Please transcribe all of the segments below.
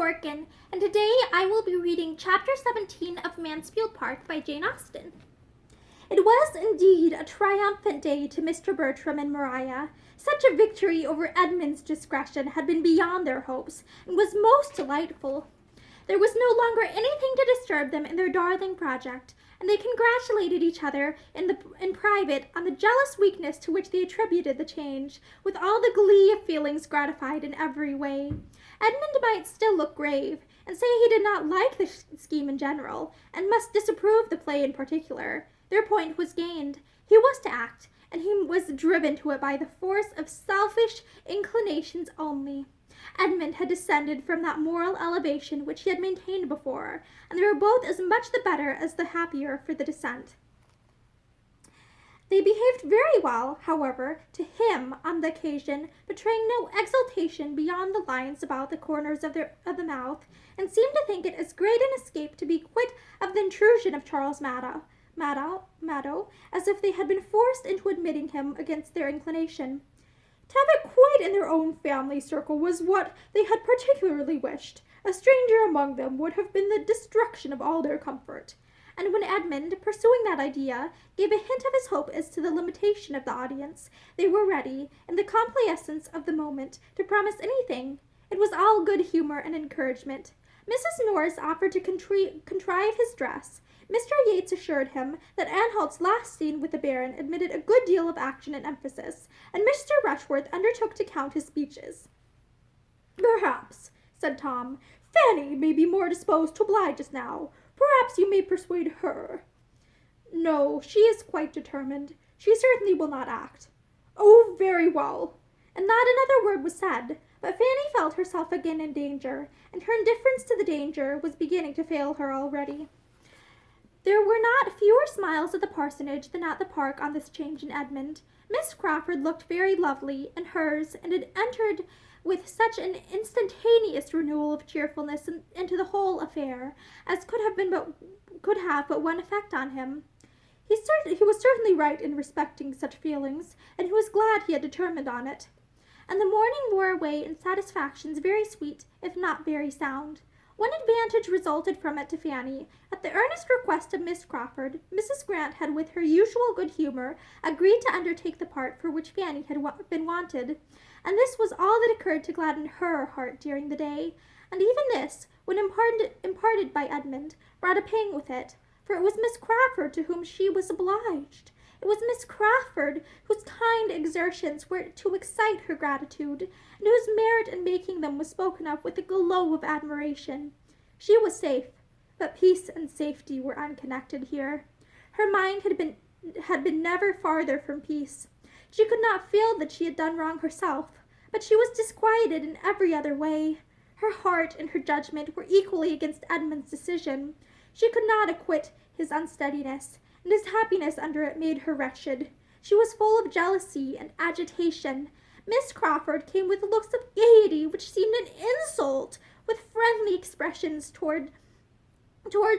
Morgan, and today I will be reading Chapter 17 of Mansfield Park by Jane Austen. It was indeed a triumphant day to Mr. Bertram and Maria. Such a victory over Edmund's discretion had been beyond their hopes, and was most delightful. There was no longer anything to disturb them in their darling project, and they congratulated each other in private on the jealous weakness to which they attributed the change, with all the glee of feelings gratified in every way. Edmund might still look grave, and say he did not like the scheme in general, and must disapprove the play in particular. Their point was gained. He was to act, and he was driven to it by the force of selfish inclinations only. Edmund had descended from that moral elevation which he had maintained before, and they were both as much the better as the happier for the descent. They behaved very well, however, to him on the occasion, betraying no exultation beyond the lines about the corners of the mouth, and seemed to think it as great an escape to be quit of the intrusion of Charles Maddow, as if they had been forced into admitting him against their inclination. To have it quite in their own family circle was what they had particularly wished. A stranger among them would have been the destruction of all their comfort. And when Edmund, pursuing that idea, gave a hint of his hope as to the limitation of the audience, they were ready, in the complaisance of the moment, to promise anything. It was all good humor and encouragement. Mrs. Norris offered to contrive his dress. Mr. Yates assured him that Anhalt's last scene with the Baron admitted a good deal of action and emphasis, and Mr. Rushworth undertook to count his speeches. "Perhaps," said Tom, "Fanny may be more disposed to oblige us now. Perhaps you may persuade her." "No, she is quite determined. She certainly will not act." "Oh, very well." And not another word was said, but Fanny felt herself again in danger, and her indifference to the danger was beginning to fail her already. There were not fewer smiles at the parsonage than at the park on this change in Edmund. Miss Crawford looked very lovely in hers, and had entered with such an instantaneous renewal of cheerfulness into the whole affair as could have but one effect on him. He was certainly right in respecting such feelings, and he was glad he had determined on it. And the morning wore away in satisfactions very sweet, if not very sound. One advantage resulted from it to Fanny. At the earnest request of Miss Crawford, Mrs. Grant had, with her usual good humor, agreed to undertake the part for which Fanny had been wanted, and this was all that occurred to gladden her heart during the day. And even this, when imparted by Edmund, brought a pang with it, for it was Miss Crawford to whom she was obliged. It was Miss Crawford whose kind exertions were to excite her gratitude, and whose merit in making them was spoken of with a glow of admiration. She was safe, but peace and safety were unconnected here. Her mind had been never farther from peace. She could not feel that she had done wrong herself, but she was disquieted in every other way. Her heart and her judgment were equally against Edmund's decision. She could not acquit his unsteadiness, and his happiness under it made her wretched. She was full of jealousy and agitation. Miss Crawford came with looks of gaiety which seemed an insult, with friendly expressions towards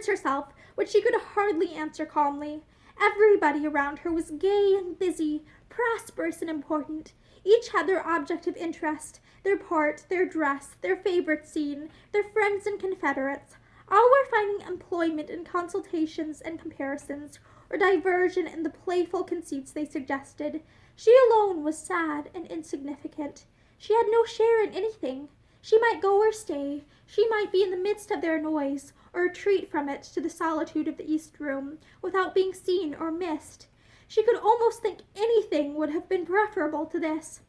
herself which she could hardly answer calmly. Everybody around her was gay and busy, prosperous and important. Each had their object of interest, their part, their dress, their favorite scene, their friends and confederates. All were finding employment in consultations and comparisons, or diversion in the playful conceits they suggested. She alone was sad and insignificant. She had no share in anything. She might go or stay. She might be in the midst of their noise, or retreat from it to the solitude of the East Room, without being seen or missed. She could almost think anything would have been preferable to this.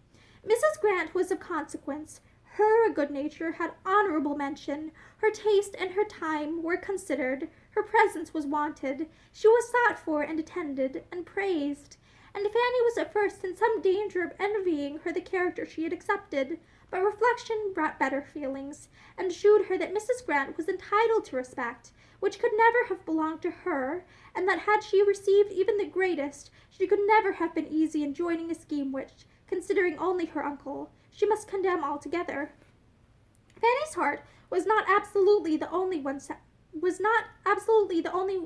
Mrs. Grant was of consequence. Her good nature had honorable mention. Her taste and her time were considered. Her presence was wanted. She was sought for and attended and praised. And Fanny was at first in some danger of envying her the character she had accepted, but reflection brought better feelings, and shewed her that Mrs. Grant was entitled to respect, which could never have belonged to her, and that had she received even the greatest, she could never have been easy in joining a scheme which, considering only her uncle, she must condemn altogether. Fanny's heart was not absolutely the only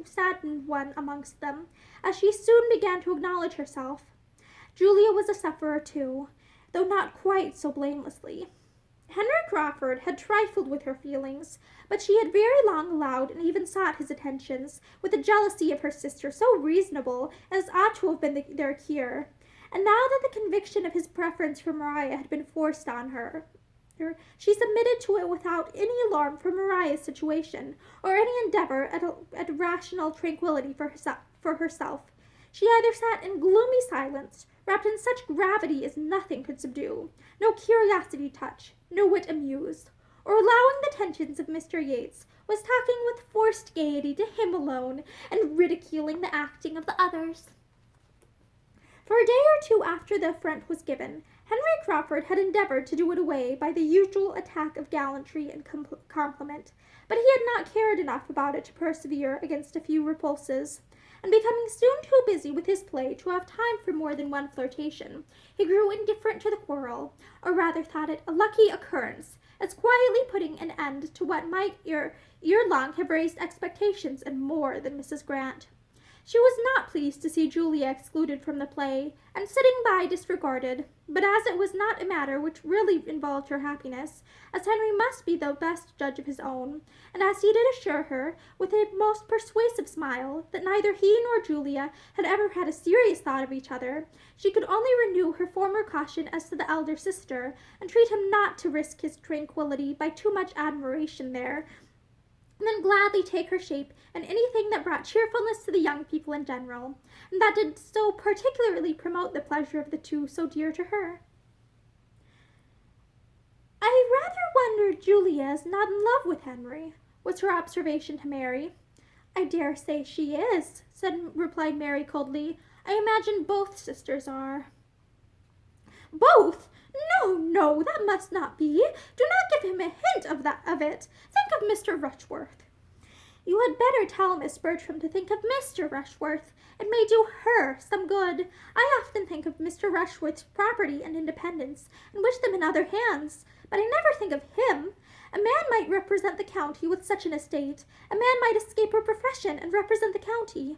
saddened one amongst them, as she soon began to acknowledge herself. Julia was a sufferer too, though not quite so blamelessly. Henry Crawford had trifled with her feelings, but she had very long allowed and even sought his attentions, with a jealousy of her sister so reasonable as ought to have been their cure. And now that the conviction of his preference for Maria had been forced on her, she submitted to it without any alarm for Maria's situation, or any endeavor at rational tranquillity for herself. She either sat in gloomy silence, wrapped in such gravity as nothing could subdue, no curiosity touch, no wit amuse, or allowing the tensions of Mr. Yates, was talking with forced gaiety to him alone, and ridiculing the acting of the others. For a day or two after the affront was given, Henry Crawford had endeavored to do it away by the usual attack of gallantry and compliment, but he had not cared enough about it to persevere against a few repulses, and becoming soon too busy with his play to have time for more than one flirtation, he grew indifferent to the quarrel, or rather thought it a lucky occurrence, as quietly putting an end to what might ere long have raised expectations in more than Mrs. Grant. She was not pleased to see Julia excluded from the play, and sitting by disregarded, but as it was not a matter which really involved her happiness, as Henry must be the best judge of his own, and as he did assure her, with a most persuasive smile, that neither he nor Julia had ever had a serious thought of each other, she could only renew her former caution as to the elder sister, and treat him not to risk his tranquillity by too much admiration there, and then gladly take her shape in anything that brought cheerfulness to the young people in general, and that did so particularly promote the pleasure of the two so dear to her. "I rather wonder Julia is not in love with Henry," was her observation to Mary. "I dare say she is," replied Mary coldly. "I imagine both sisters are." "Both? No, that must not be. Do not give him a hint of it. Think of Mr. Rushworth." "You had better tell Miss Bertram to think of Mr. Rushworth. It may do her some good. I often think of Mr. Rushworth's property and independence, and wish them in other hands, but I never think of him. A man might represent the county with such an estate. A man might escape a profession and represent the county."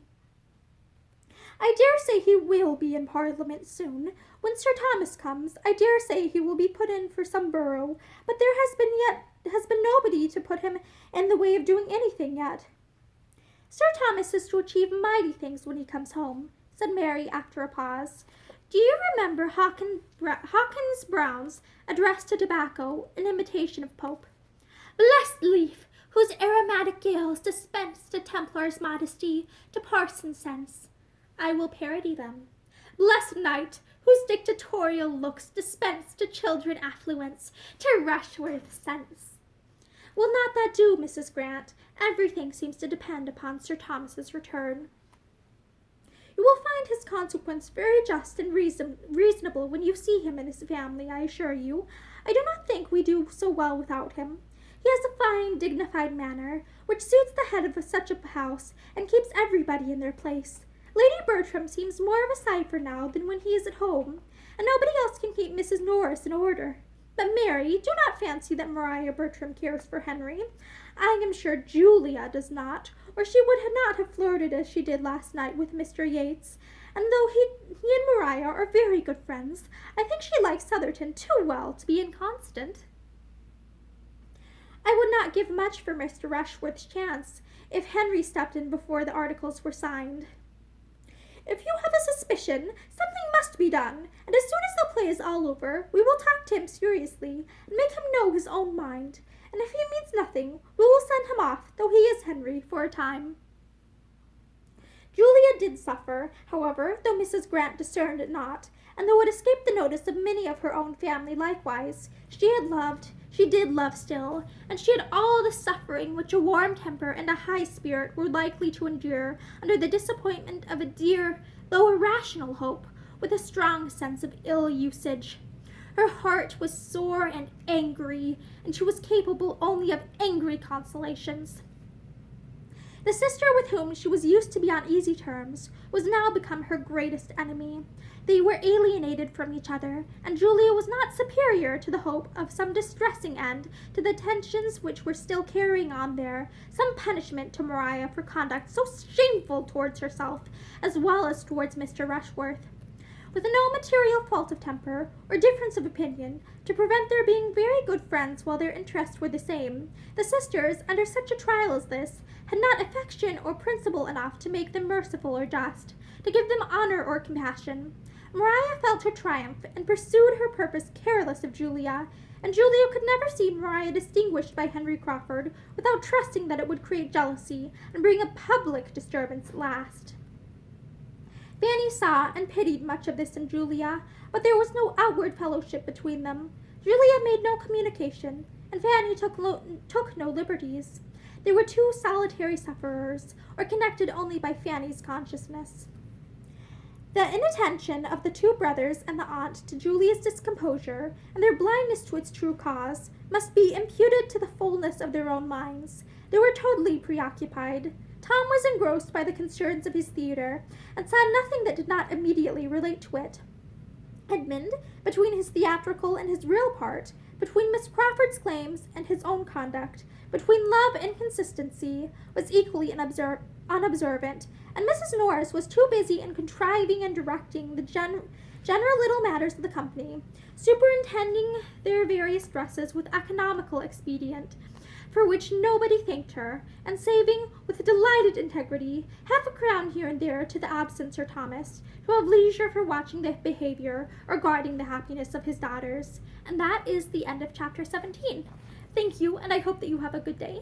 "I dare say he will be in Parliament soon. When Sir Thomas comes, I dare say he will be put in for some borough, but there has been nobody to put him in the way of doing anything yet." "Sir Thomas is to achieve mighty things when he comes home," said Mary after a pause. "Do you remember Hawkins Brown's address to tobacco, in imitation of Pope? 'Blessed leaf, whose aromatic gales dispense to Templar's modesty, to parson's sense.' I will parody them. 'Blessed night, whose dictatorial looks dispense to children affluence, to Rushworth's sense.' Will not that do, Mrs. Grant? Everything seems to depend upon Sir Thomas's return." "You will find his consequence very just and reasonable when you see him and his family, I assure you. I do not think we do so well without him. He has a fine, dignified manner, which suits the head of such a house, and keeps everybody in their place. Lady Bertram seems more of a cipher now than when he is at home, and nobody else can keep Mrs. Norris in order. But, Mary, do not fancy that Maria Bertram cares for Henry. I am sure Julia does not, or she would not have flirted as she did last night with Mr. Yates, and though he and Maria are very good friends, I think she likes Southerton too well to be inconstant." "I would not give much for Mr. Rushworth's chance, if Henry stepped in before the articles were signed." "If you have a suspicion, something must be done, and as soon as the play is all over, we will talk to him seriously, and make him know his own mind, and if he means nothing, we will send him off, though he is Henry, for a time." Julia did suffer, however, though Mrs. Grant discerned it not, and though it escaped the notice of many of her own family likewise. She did love still, and she had all the suffering which a warm temper and a high spirit were likely to endure under the disappointment of a dear, though irrational hope, with a strong sense of ill usage. Her heart was sore and angry, and she was capable only of angry consolations. The sister with whom she was used to be on easy terms was now become her greatest enemy. They were alienated from each other, and Julia was not superior to the hope of some distressing end to the tensions which were still carrying on there, some punishment to Maria for conduct so shameful towards herself, as well as towards Mr. Rushworth. with no material fault of temper or difference of opinion to prevent their being very good friends while their interests were the same. The sisters, under such a trial as this, had not affection or principle enough to make them merciful or just, to give them honor or compassion. Maria felt her triumph and pursued her purpose careless of Julia, and Julia could never see Maria distinguished by Henry Crawford without trusting that it would create jealousy and bring a public disturbance at last. Fanny saw and pitied much of this in Julia, but there was no outward fellowship between them. Julia made no communication, and Fanny took no liberties. They were two solitary sufferers, or connected only by Fanny's consciousness. The inattention of the two brothers and the aunt to Julia's discomposure, and their blindness to its true cause, must be imputed to the fullness of their own minds. They were totally preoccupied. Tom was engrossed by the concerns of his theater, and saw nothing that did not immediately relate to it. Edmund, between his theatrical and his real part, between Miss Crawford's claims and his own conduct, between love and consistency, was equally unobservant, and Mrs. Norris was too busy in contriving and directing the general little matters of the company, superintending their various dresses with economical expedient, for which nobody thanked her, and saving, with delighted integrity, half a crown here and there to the absent Sir Thomas, to have leisure for watching the behavior or guarding the happiness of his daughters. And that is the end of chapter 17. Thank you, and I hope that you have a good day.